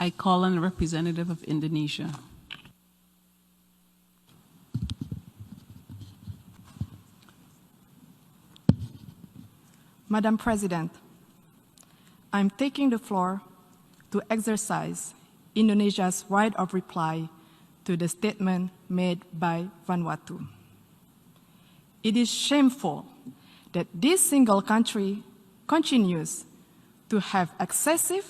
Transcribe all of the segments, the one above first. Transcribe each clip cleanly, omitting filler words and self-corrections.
I call on a representative of Indonesia. Madam President, I'm taking the floor to exercise Indonesia's right of reply to the statement made by Vanuatu. It is shameful that this single country continues to have excessive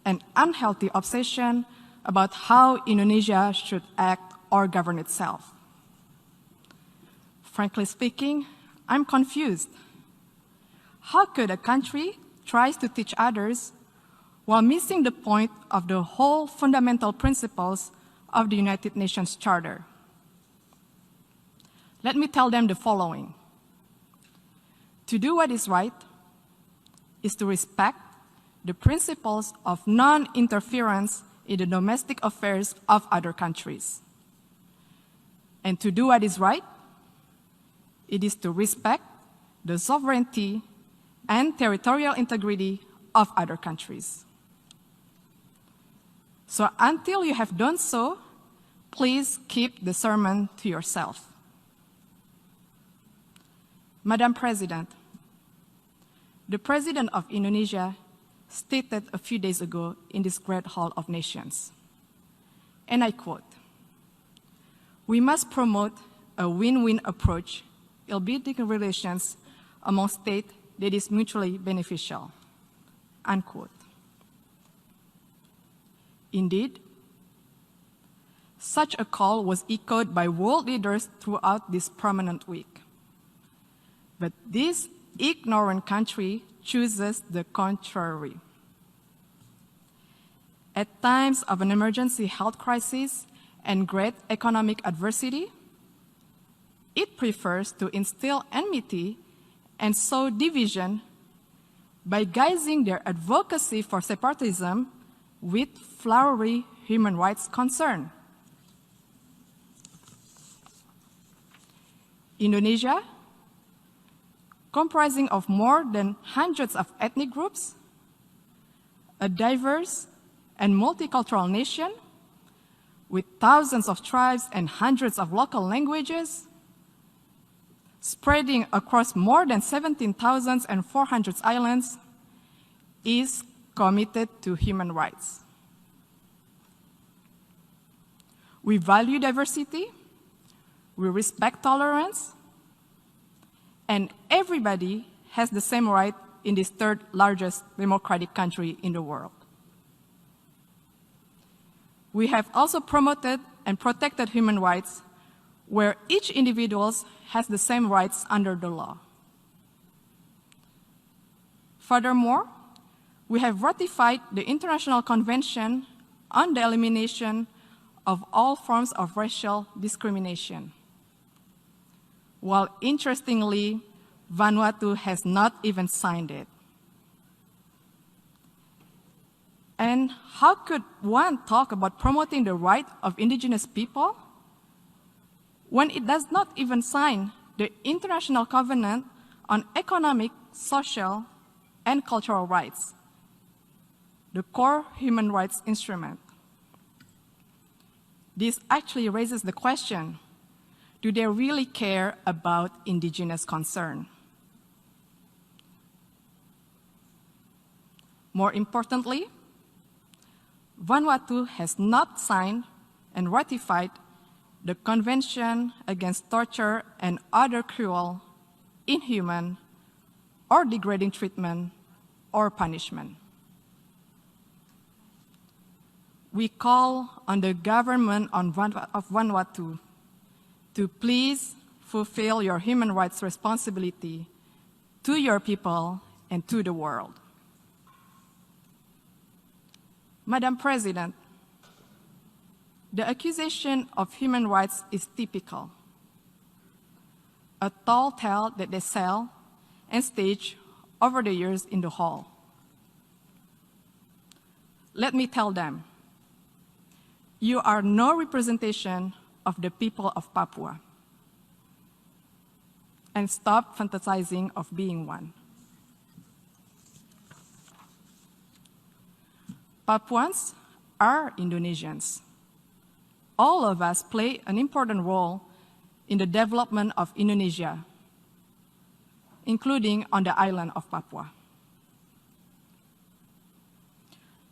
and unhealthy obsession about how Indonesia should act or govern itself. Frankly speaking, I'm confused. How could a country try to teach others while missing the point of the whole fundamental principles of the United Nations Charter? Let me tell them the following. To do what is right is to respect the principles of non-interference in the domestic affairs of other countries. And to do what is right, it is to respect the sovereignty and territorial integrity of other countries. So until you have done so, please keep the sermon to yourself. Madam President, the President of Indonesia stated a few days ago in this great Hall of Nations, and I quote, "We must promote a win-win approach in building relations among states that is mutually beneficial," unquote. Indeed, such a call was echoed by world leaders throughout this prominent week. But this ignorant country chooses the contrary. At times of an emergency health crisis and great economic adversity, it prefers to instill enmity and sow division by guising their advocacy for separatism with flowery human rights concern. Indonesia, comprising of more than hundreds of ethnic groups, a diverse and multicultural nation with thousands of tribes and hundreds of local languages, spreading across more than 17,400 islands, is committed to human rights. We value diversity, we respect tolerance, and everybody has the same right in this third largest democratic country in the world. We have also promoted and protected human rights where each individual has the same rights under the law. Furthermore, we have ratified the International Convention on the Elimination of All Forms of Racial Discrimination, while interestingly, Vanuatu has not even signed it. And how could one talk about promoting the right of indigenous people when it does not even sign the International Covenant on Economic, Social, and Cultural Rights, the core human rights instrument? This actually raises the question, do they really care about indigenous concern? More importantly, Vanuatu has not signed and ratified the Convention Against Torture and Other Cruel, Inhuman, or Degrading Treatment or Punishment. We call on the government of Vanuatu to please fulfill your human rights responsibility to your people and to the world. Madam President, the accusation of human rights is typical, a tall tale that they sell and stage over the years in the hall. Let me tell them, you are no representation of the people of Papua, and stop fantasizing of being one. Papuans are Indonesians. All of us play an important role in the development of Indonesia, including on the island of Papua.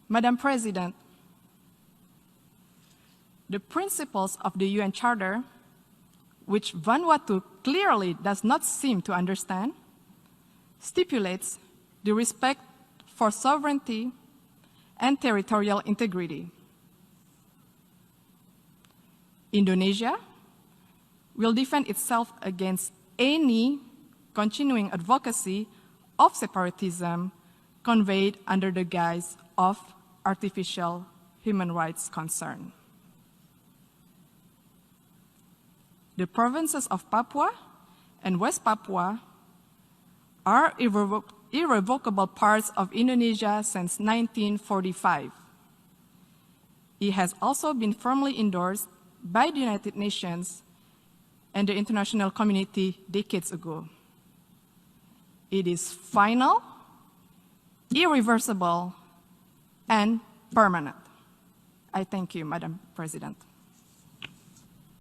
Madam President, the principles of the UN Charter, which Vanuatu clearly does not seem to understand, stipulates the respect for sovereignty and territorial integrity. Indonesia will defend itself against any continuing advocacy of separatism conveyed under the guise of artificial human rights concern. The provinces of Papua and West Papua are irrevocable parts of Indonesia since 1945. It has also been firmly endorsed by the United Nations and the international community decades ago. It is final, irreversible, and permanent. I thank you, Madam President.